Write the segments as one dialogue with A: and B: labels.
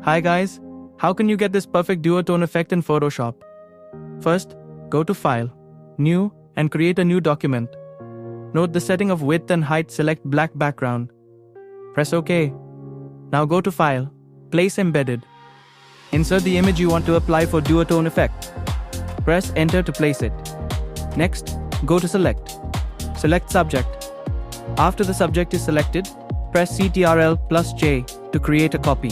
A: Hi guys, how can you get this perfect duotone effect in Photoshop? First, go to File, New, and create a new document. Note the setting of width and height, select black background. Press OK. Now go to File, Place Embedded. Insert the image you want to apply for duotone effect. Press Enter to place it. Next, go to Select. Select Subject. After the subject is selected, press Ctrl+J to create a copy.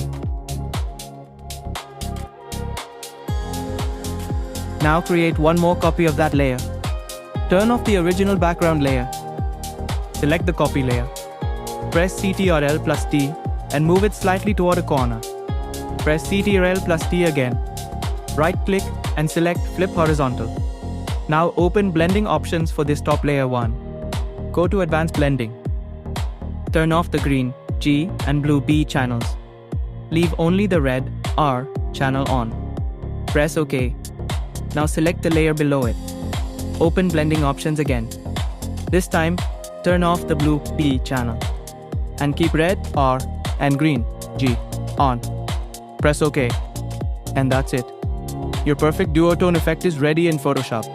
A: Now create one more copy of that layer. Turn off the original background layer. Select the copy layer. Press Ctrl+T and move it slightly toward a corner. Press Ctrl+T again. Right-click and select Flip Horizontal. Now open blending options for this top layer 1. Go to Advanced Blending. Turn off the green, G, and blue B channels. Leave only the red, R, channel on. Press OK. Now select the layer below it. Open blending options again. This time, turn off the blue B channel. And keep red, R, and green, G, on. Press OK. And that's it. Your perfect duotone effect is ready in Photoshop.